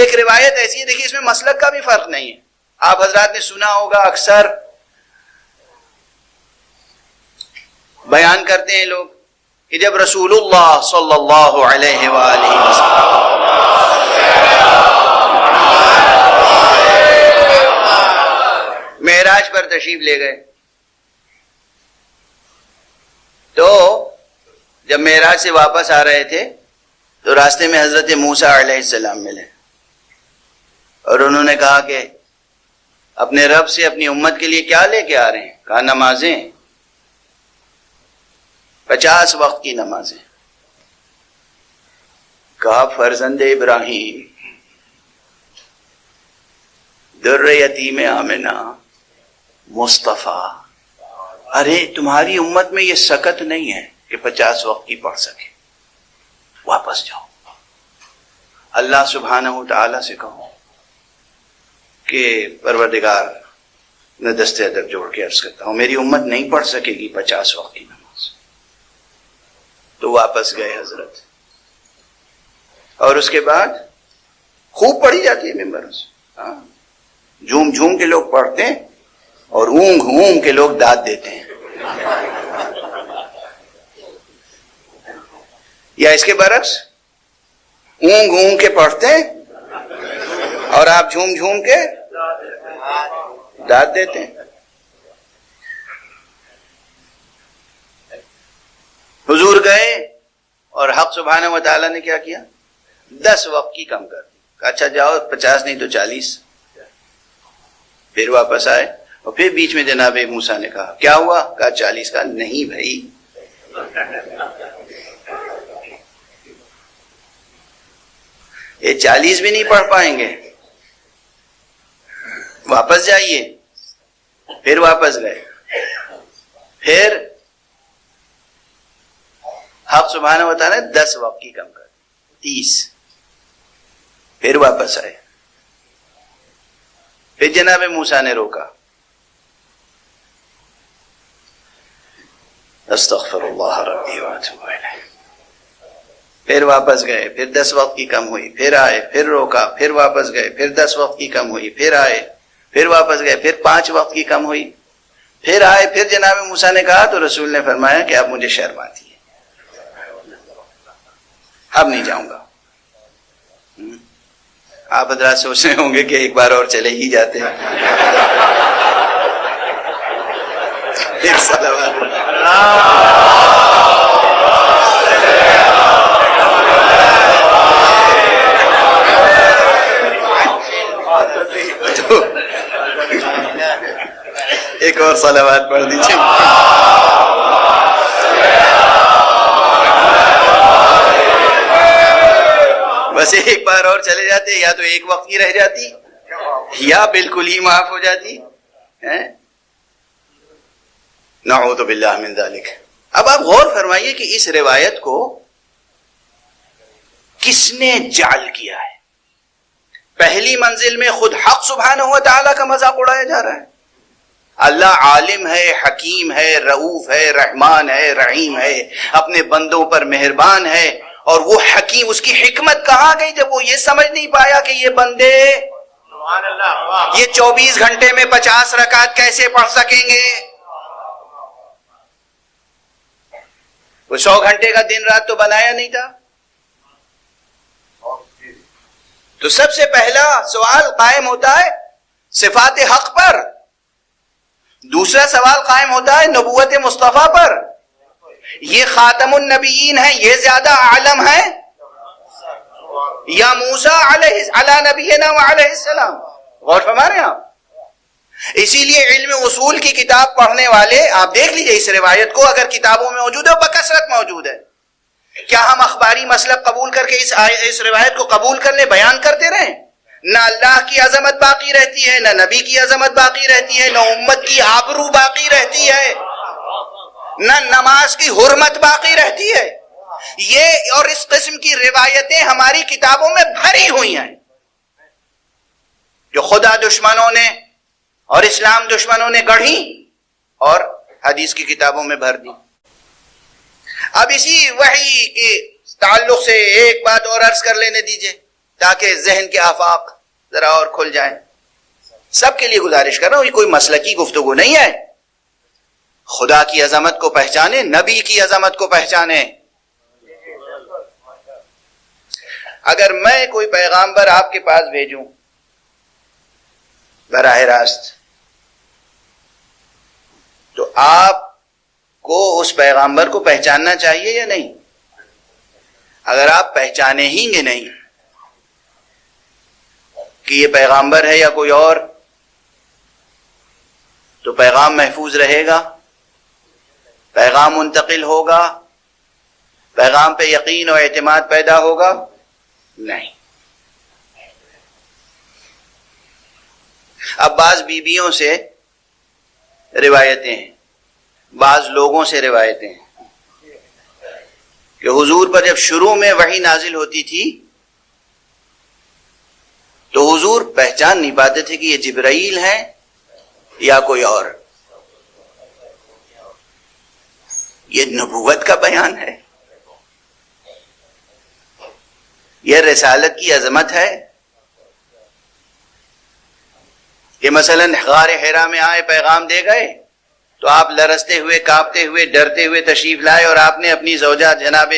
ایک روایت ایسی ہے، دیکھیے اس میں مسلک کا بھی فرق نہیں ہے. آپ حضرات نے سنا ہوگا اکثر بیان کرتے ہیں لوگ کہ جب رسول اللہ صلی اللہ علیہ وآلہ وسلم معراج پر تشریف لے گئے تو جب معراج سے واپس آ رہے تھے تو راستے میں حضرت موسیٰ علیہ السلام ملے اور انہوں نے کہا کہ اپنے رب سے اپنی امت کے لیے کیا لے کے آ رہے ہیں؟ کہا نمازیں، 50 وقت کی نمازیں. کہا فرزند ابراہیم، در یتیم آمنہ، مصطفیٰ، ارے تمہاری امت میں یہ سکت نہیں ہے کہ 50 وقت کی پڑھ سکے. واپس جاؤ، اللہ سبحانہ وتعالی سے کہو کہ پروردگار میں دست ادب جوڑ کے عرض کرتا ہوں میری امت نہیں پڑھ سکے گی 50 وقت کی نماز. تو واپس گئے حضرت، اور اس کے بعد خوب پڑھی جاتی ہے ممبروں سے، جھوم جھوم کے لوگ پڑھتے ہیں اور اونگ اونگ کے لوگ داد دیتے ہیں. یا اس کے برعکس اونگ اونگ کے پڑھتے ہیں اور آپ جھوم جھوم کے داد دیتے ہیں. حضور گئے اور حق سبحانہ و تعالیٰ نے کیا کیا؟ 10 وقت کی کم کر دی. اچھا جاؤ 50 نہیں تو 40. پھر واپس آئے اور پھر بیچ میں جناب موسیٰ نے کہا کیا ہوا؟ کہا 40. کا نہیں بھائی، یہ 40 بھی نہیں پڑھ پائیں گے، واپس جائیے. پھر واپس گئے، پھر حق سبحانہ و تعالیٰ نے 10 وقت کی کم کر دی، 30. پھر واپس آئے، پھر جناب موسیٰ نے روکا. استغفر اللہ ربی واتوب الیہ. پھر واپس گئے، پھر 10 وقت کی کم ہوئی، پھر آئے، پھر روکا، پھر واپس گئے، پھر 10 وقت کی کم ہوئی، پھر آئے، پھر واپس گئے، پھر 5 وقت کی کم ہوئی، پھر آئے. پھر جناب موسیٰ نے کہا تو رسول نے فرمایا کہ اب مجھے شرم آتی ہے، اب نہیں جاؤں گا. آپ حضرات سوچ رہے ہوں گے کہ ایک بار اور چلے ہی جاتے ہیں. پھر صلوات ایک اور صلوات پڑھ دیجیے. بس ایک بار اور چلے جاتے، یا تو ایک وقت کی رہ جاتی یا بالکل ہی معاف ہو جاتی. نعوذ باللہ من ذالک. اب آپ غور فرمائیے کہ اس روایت کو کس نے جعل کیا ہے؟ پہلی منزل میں خود حق سبحانہ و تعالیٰ کا مذاق اڑایا جا رہا ہے. اللہ عالم ہے، حکیم ہے، رؤوف ہے، رحمان ہے، رحیم ہے، اپنے بندوں پر مہربان ہے. اور وہ حکیم، اس کی حکمت کہاں گئی جب وہ یہ سمجھ نہیں پایا کہ یہ بندے یہ 24 گھنٹے میں 50 رکعت کیسے پڑھ سکیں گے؟ وہ 100 گھنٹے کا دن رات تو بنایا نہیں تھا. تو سب سے پہلا سوال قائم ہوتا ہے صفات حق پر، دوسرا سوال قائم ہوتا ہے نبوت مصطفیٰ پر. یہ خاتم النبیین ہیں، یہ زیادہ عالم ہیں یا موسیٰ علی نبینا وعلیہ السلام؟ غور فرما رہے ہیں آپ. اسی لیے علم اصول کی کتاب پڑھنے والے آپ دیکھ لیجئے اس روایت کو، اگر کتابوں میں موجود ہے بکثرت موجود ہے. کیا ہم اخباری مسلک قبول کر کے اس روایت کو قبول کر لیں، بیان کرتے رہیں؟ نہ اللہ کی عظمت باقی رہتی ہے، نہ نبی کی عظمت باقی رہتی ہے، نہ امت کی آبرو باقی رہتی ہے، نہ نماز کی حرمت باقی رہتی ہے. یہ اور اس قسم کی روایتیں ہماری کتابوں میں بھری ہوئی ہیں جو خدا دشمنوں نے اور اسلام دشمنوں نے گڑھی اور حدیث کی کتابوں میں بھر دی. اب اسی وحی کے تعلق سے ایک بات اور عرض کر لینے دیجئے تاکہ ذہن کے آفاق ذرا اور کھل جائیں. سب کے لیے گزارش کر رہا ہوں، یہ کوئی مسلکی گفتگو نہیں ہے. خدا کی عظمت کو پہچانے، نبی کی عظمت کو پہچانے. اگر میں کوئی پیغامبر آپ کے پاس بھیجوں براہ راست، تو آپ کو اس پیغامبر کو پہچاننا چاہیے یا نہیں؟ اگر آپ پہچانے ہی گے نہیں کہ یہ پیغامبر ہے یا کوئی اور، تو پیغام محفوظ رہے گا، پیغام منتقل ہوگا، پیغام پہ یقین و اعتماد پیدا ہوگا؟ نہیں. اب بعض بیویوں سے روایتیں ہیں، بعض لوگوں سے روایتیں ہیں کہ حضور پر جب شروع میں وحی نازل ہوتی تھی تو حضور پہچان نہیں پاتے تھے کہ یہ جبرائیل ہیں یا کوئی اور. یہ نبوت کا بیان ہے، یہ رسالت کی عظمت ہے. کہ مثلا غار حرا میں آئے، پیغام دے گئے، تو آپ لرزتے ہوئے، کانپتے ہوئے، ڈرتے ہوئے تشریف لائے اور آپ نے اپنی زوجہ جناب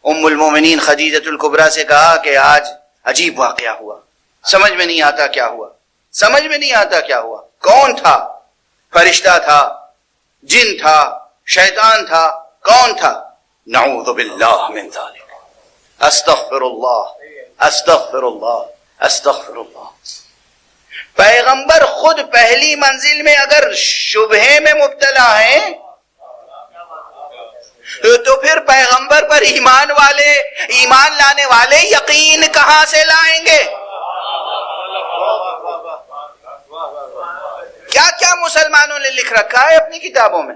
ام المومنین خدیجۃ الکبریٰ سے کہا کہ آج عجیب واقعہ ہوا، سمجھ میں نہیں آتا کیا ہوا، سمجھ میں نہیں آتا کیا ہوا. کون تھا؟ فرشتہ تھا، جن تھا، شیطان تھا، کون تھا؟ نعوذ باللہ من ذالک، استغفر اللہ، استغفر اللہ، استغفر اللہ. پیغمبر خود پہلی منزل میں اگر شبہے میں مبتلا ہیں تو پھر پیغمبر پر ایمان لانے والے یقین کہاں سے لائیں گے؟ کیا کیا مسلمانوں نے لکھ رکھا ہے اپنی کتابوں میں.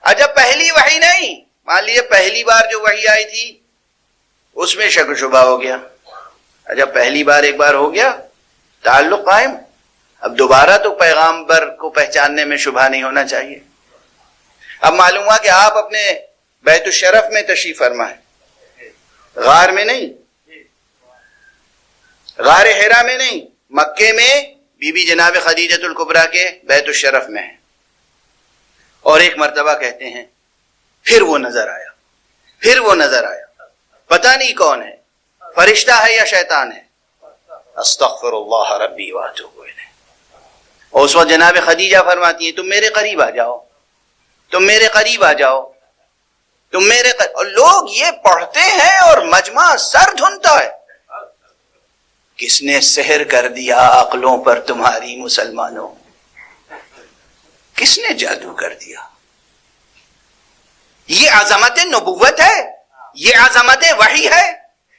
جب پہلی وحی نہیں، مان لیجیے پہلی بار جو وحی آئی تھی اس میں شک و شبہ ہو گیا، جب پہلی بار ایک بار ہو گیا تعلق قائم، اب دوبارہ تو پیغامبر کو پہچاننے میں شبہ نہیں ہونا چاہیے. اب معلوم ہوا کہ آپ اپنے بیت الشرف میں تشریف فرما ہے، غار میں نہیں، غار حرا میں نہیں، مکے میں بی بی جناب خدیجۃ الکبریٰ کے بیت الشرف میں ہے. اور ایک مرتبہ کہتے ہیں پھر وہ نظر آیا، پھر وہ نظر آیا، پتہ نہیں کون ہے، فرشتہ ہے یا شیطان ہے. استغفر اللہ ربی واتوب الیہ. اور اس وقت جناب خدیجہ فرماتی ہیں تم میرے قریب آ جاؤ، تم میرے قریب آ جاؤ، تم میرے قریب. اور لوگ یہ پڑھتے ہیں اور مجمع سر دھنتا ہے. کس نے سحر کر دیا عقلوں پر تمہاری مسلمانوں؟ کس نے جادو کر دیا؟ یہ عظمت نبوت ہے، یہ عظمت وحی ہے،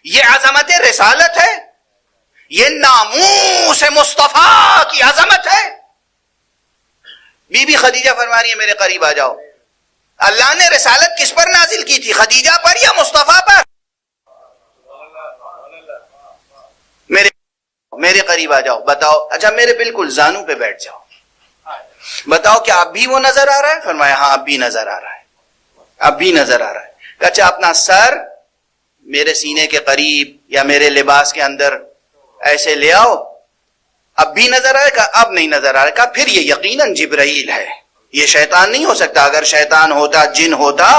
یہ عظمت رسالت ہے، یہ ناموس مصطفیٰ کی عظمت ہے. بی بی خدیجہ فرما رہی ہے میرے قریب آ جاؤ. اللہ نے رسالت کس پر نازل کی تھی، خدیجہ پر یا مصطفیٰ پر؟ میرے قریب آ جاؤ، بتاؤ. اچھا میرے بالکل زانو پہ بیٹھ جاؤ، بتاؤ کہ اب بھی وہ نظر آ رہا ہے؟ فرمایا ہاں اب بھی نظر آ رہا ہے، اب بھی نظر آ رہا ہے. اچھا اپنا سر میرے سینے کے قریب یا میرے لباس کے اندر ایسے لے آؤ، اب بھی نظر آئے گا؟ اب نہیں نظر آ رہا. پھر یہ یقیناً جبرائیل ہے، یہ شیطان نہیں ہو سکتا. اگر شیطان ہوتا، جن ہوتا،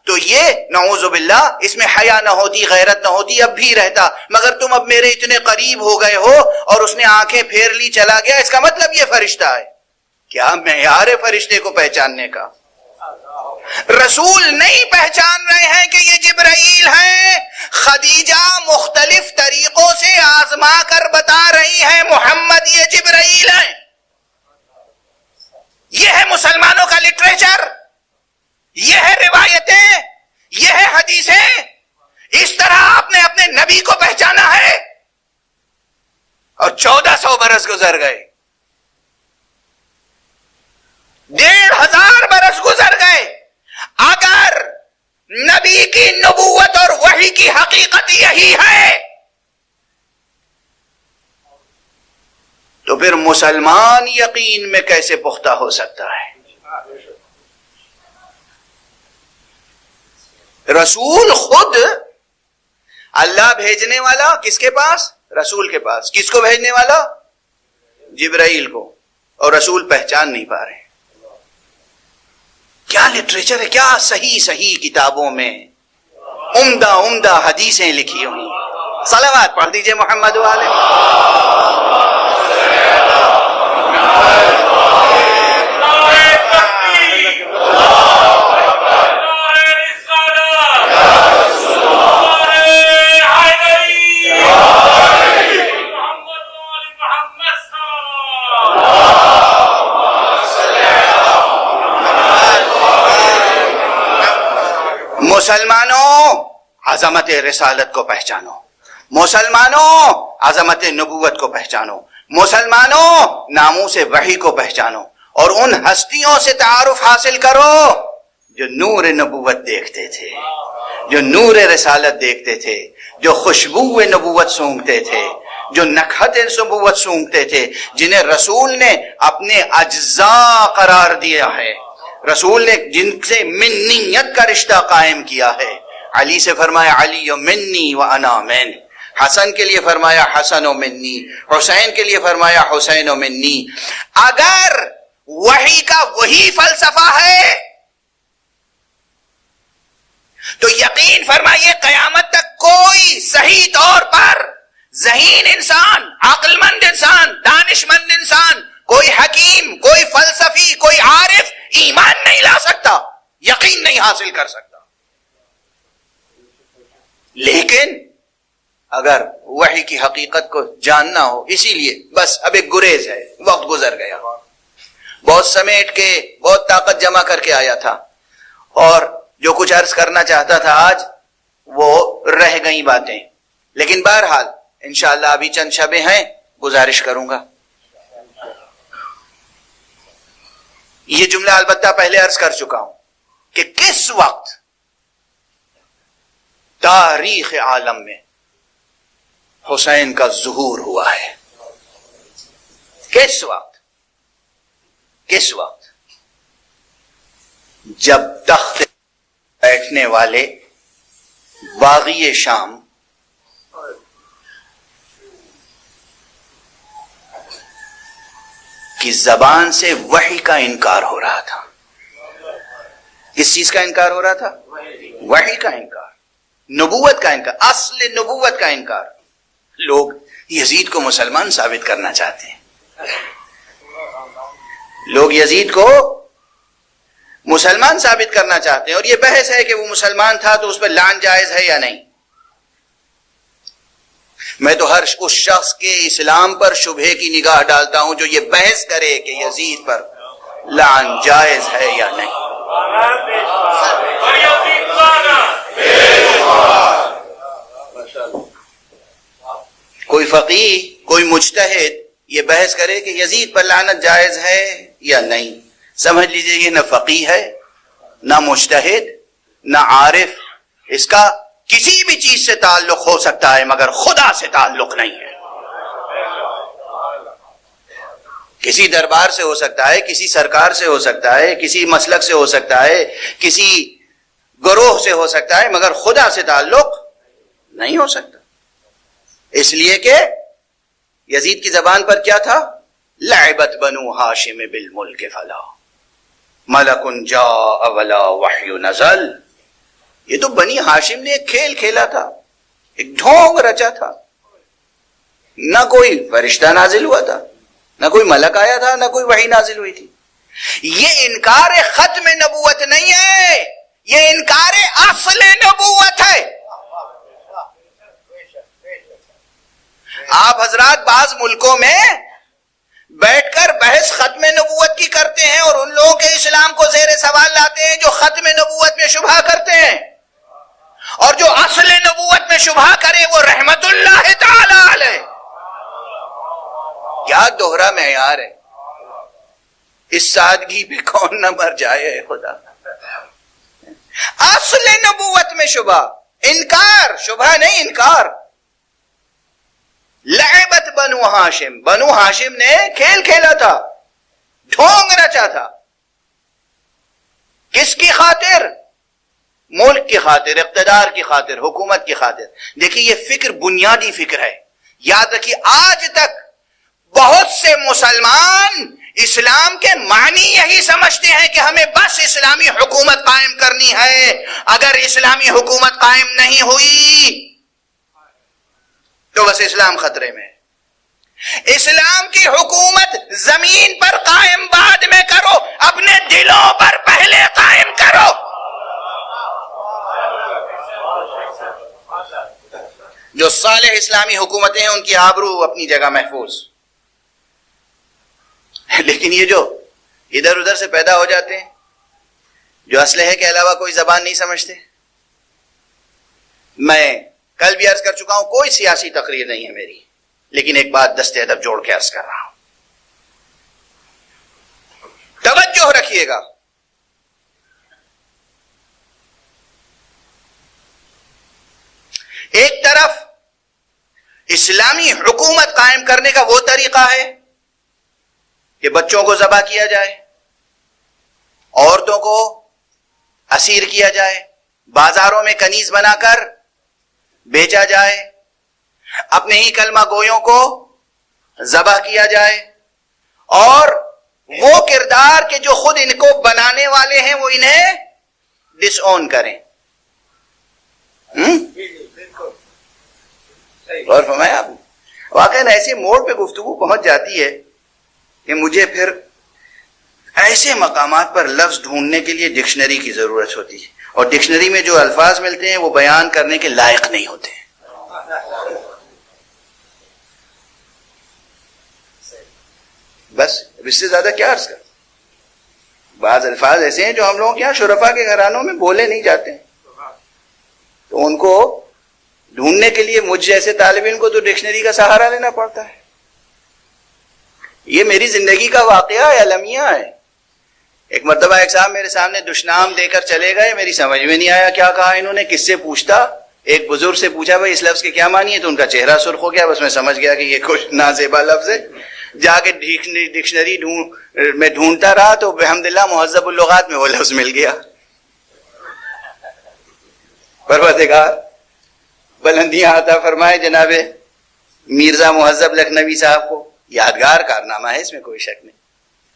تو یہ نعوذ باللہ اس میں حیا نہ ہوتی، غیرت نہ ہوتی، اب بھی رہتا. مگر تم اب میرے اتنے قریب ہو گئے ہو اور اس نے آنکھیں پھیر لی، چلا گیا، اس کا مطلب یہ فرشتہ ہے. کیا معیار ہے فرشتے کو پہچاننے کا؟ رسول نہیں پہچان رہے ہیں کہ یہ جبرائیل ہیں. خدیجہ مختلف طریقوں سے آزما کر بتا رہی ہیں محمد یہ جبرائیل ہیں. یہ ہے مسلمانوں کا لٹریچر، یہ ہے روایتیں، یہ ہے حدیثیں. اس طرح آپ نے اپنے نبی کو پہچانا ہے. اور 1400 برس گزر گئے، 1500 برس گزر گئے. اگر نبی کی نبوت اور وحی کی حقیقت یہی ہے تو پھر مسلمان یقین میں کیسے پختہ ہو سکتا ہے؟ رسول خود اللہ بھیجنے والا کس کے پاس؟ رسول کے پاس. کس کو بھیجنے والا؟ جبرائیل کو. اور رسول پہچان نہیں پا رہے. کیا لٹریچر ہے, کیا صحیح کتابوں میں عمدہ حدیثیں لکھی ہوئی. صلوات پڑھ دیجئے محمد والے. مسلمانوں عظمت رسالت کو پہچانو. مسلمانوں عظمت نبوت کو پہچانو. مسلمانوں ناموس وحی کو پہچانو اور ان ہستیوں سے تعارف حاصل کرو جو نور نبوت دیکھتے تھے, جو نور رسالت دیکھتے تھے, جو خوشبو نبوت سونگتے تھے, جو نکہت نبوت سونگتے تھے, جنہیں رسول نے اپنے اجزاء قرار دیا ہے, رسول نے جن سے منیت کا رشتہ قائم کیا ہے. علی سے فرمایا علی منی و انا من, حسن کے لیے فرمایا حسن و منی, حسین کے لیے فرمایا حسین و منی. اگر وحی کا وہی فلسفہ ہے تو یقین فرمائیے قیامت تک کوئی صحیح طور پر ذہین انسان, عقل مند انسان, دانش مند انسان, کوئی حکیم, کوئی فلسفی, کوئی عارف ایمان نہیں لا سکتا, یقین نہیں حاصل کر سکتا. لیکن اگر وحی کی حقیقت کو جاننا ہو, اسی لیے بس اب ایک گریز ہے, وقت گزر گیا, بہت سمیٹ کے بہت طاقت جمع کر کے آیا تھا اور جو کچھ عرض کرنا چاہتا تھا آج وہ رہ گئی باتیں. لیکن بہرحال انشاءاللہ ابھی چند شبیں ہیں, گزارش کروں گا. یہ جملہ البتہ پہلے عرض کر چکا ہوں کہ کس وقت تاریخ عالم میں حسین کا ظہور ہوا ہے. کس وقت جب تخت بیٹھنے والے باغی شام کی زبان سے وحی کا انکار ہو رہا تھا. کس چیز کا انکار ہو رہا تھا؟ وحی کا انکار, نبوت کا انکار, اصل نبوت کا انکار. لوگ یزید کو مسلمان ثابت کرنا چاہتے ہیں, لوگ یزید کو مسلمان ثابت کرنا چاہتے ہیں, اور یہ بحث ہے کہ وہ مسلمان تھا تو اس پر لعن جائز ہے یا نہیں. میں تو ہر اس شخص کے اسلام پر شبہے کی نگاہ ڈالتا ہوں جو یہ بحث کرے کہ یزید پر لعن جائز ہے یا نہیں. کوئی فقیہ, کوئی مجتہد یہ بحث کرے کہ یزید پر لعنت جائز ہے یا نہیں, سمجھ لیجئے یہ نہ فقیہ ہے, نہ مجتہد, نہ عارف. اس کا کسی بھی چیز سے تعلق ہو سکتا ہے مگر خدا سے تعلق نہیں ہے. کسی دربار سے ہو سکتا ہے, کسی سرکار سے ہو سکتا ہے, کسی مسلک سے ہو سکتا ہے, کسی گروہ سے ہو سکتا ہے, مگر خدا سے تعلق نہیں ہو سکتا. اس لیے کہ یزید کی زبان پر کیا تھا؟ لعبت بنو ہاشم بالملک فلا ملک جاء ولا وحی نزل. یہ تو بنی ہاشم نے ایک کھیل کھیلا تھا, ایک ڈھونگ رچا تھا. نہ کوئی فرشتہ نازل ہوا تھا, نہ کوئی ملک آیا تھا, نہ کوئی وحی نازل ہوئی تھی. یہ انکار ختم نبوت نہیں ہے, یہ انکار اصل نبوت ہے. آپ حضرات بعض ملکوں میں بیٹھ کر بحث ختم نبوت کی کرتے ہیں اور ان لوگوں کے اسلام کو زیر سوال لاتے ہیں جو ختم نبوت میں شبہ کرتے ہیں, اور جو اصل نبوت میں شبہ کرے وہ رحمت اللہ تعالی علیہ. کیا دوہرا معیار ہے, اس سادگی پہ کون نہ مر جائے خدا. اصل نبوت میں شبہ, انکار, شبہ نہیں انکار. لعبت بنو ہاشم, بنو ہاشم نے کھیل کھیلا تھا, ڈھونگ رچا تھا. کس کی خاطر؟ ملک کی خاطر، اقتدار کی خاطر، حکومت کی خاطر. دیکھیے یہ فکر بنیادی فکر ہے. یاد رکھیے آج تک بہت سے مسلمان اسلام کے معنی یہی سمجھتے ہیں کہ ہمیں بس اسلامی حکومت قائم کرنی ہے. اگر اسلامی حکومت قائم نہیں ہوئی تو بس اسلام خطرے میں. اسلام کی حکومت زمین پر قائم بعد میں کرو، اپنے دلوں پر پہلے قائم کرو. جو صالح اسلامی حکومتیں ہیں ان کی آبرو اپنی جگہ محفوظ. لیکن یہ جو ادھر ادھر سے پیدا ہو جاتے ہیں، جو اسلحے کے علاوہ کوئی زبان نہیں سمجھتے. میں کل بھی عرض کر چکا ہوں، کوئی سیاسی تقریر نہیں ہے میری، لیکن ایک بات دستے ادب جوڑ کے عرض کر رہا ہوں. توجہ رکھیے گا. ایک طرف اسلامی حکومت قائم کرنے کا وہ طریقہ ہے کہ بچوں کو ذبح کیا جائے، عورتوں کو اسیر کیا جائے، بازاروں میں کنیز بنا کر بیچا جائے، اپنے ہی کلمہ گویوں کو ذبح کیا جائے، اور وہ کردار کہ جو خود ان کو بنانے والے ہیں وہ انہیں ڈس اون کریں. غور فرمایا آپ نے. واقعاً ایسے موڑ پہ گفتگو پہنچ جاتی ہے کہ مجھے پھر ایسے مقامات پر لفظ ڈھونڈنے کے لیے ڈکشنری کی ضرورت ہوتی ہے، اور ڈکشنری میں جو الفاظ ملتے ہیں وہ بیان کرنے کے لائق نہیں ہوتے. بس اب اس سے زیادہ کیا عرض کر. بعض الفاظ ایسے ہیں جو ہم لوگوں کے یہاں شرفا کے گھرانوں میں بولے نہیں جاتے، تو ان کو ڈھونڈنے کے لیے مجھ جیسے طالب علم کو تو ڈکشنری کا سہارا لینا پڑتا ہے. یہ میری زندگی کا واقعہ ہے، المیہ ہے. ایک مرتبہ ایک صاحب میرے سامنے دشنام دے کر چلے گئے، میری سمجھ میں نہیں آیا کیا کہا انہوں نے، کس سے پوچھتا. ایک بزرگ سے پوچھا بھائی اس لفظ کے کیا معنی ہے، تو ان کا چہرہ سرخ ہو گیا. بس میں سمجھ گیا کہ یہ کچھ نازیبا لفظ ہے. جا کے ڈکشنری میں ڈھونڈتا رہا تو بحمداللہ مہذب اللغات میں وہ لفظ مل گیا. پروردگار بلندیاں عطا فرمائے جناب میرزا مہذب لکھنوی صاحب کو. یادگار کارنامہ ہے، اس میں کوئی شک نہیں.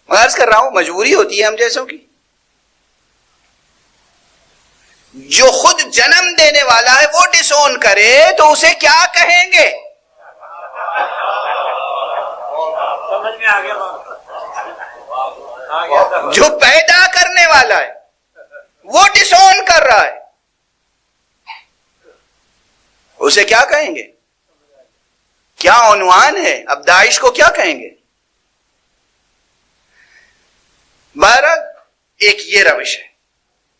میں عرض کر رہا ہوں مجبوری ہوتی ہے ہم جیسوں کی. جو خود جنم دینے والا ہے وہ ڈس اون کرے تو اسے کیا کہیں گے؟ سمجھ میں آ گیا. جو پیدا کرنے والا ہے وہ ڈس اون کر رہا ہے، اسے کیا کہیں گے؟ کیا عنوان ہے؟ اب داعش کو کیا کہیں گے؟ بہرحال ایک یہ روش ہے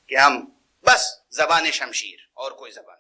کہ ہم بس زبان شمشیر اور کوئی زبان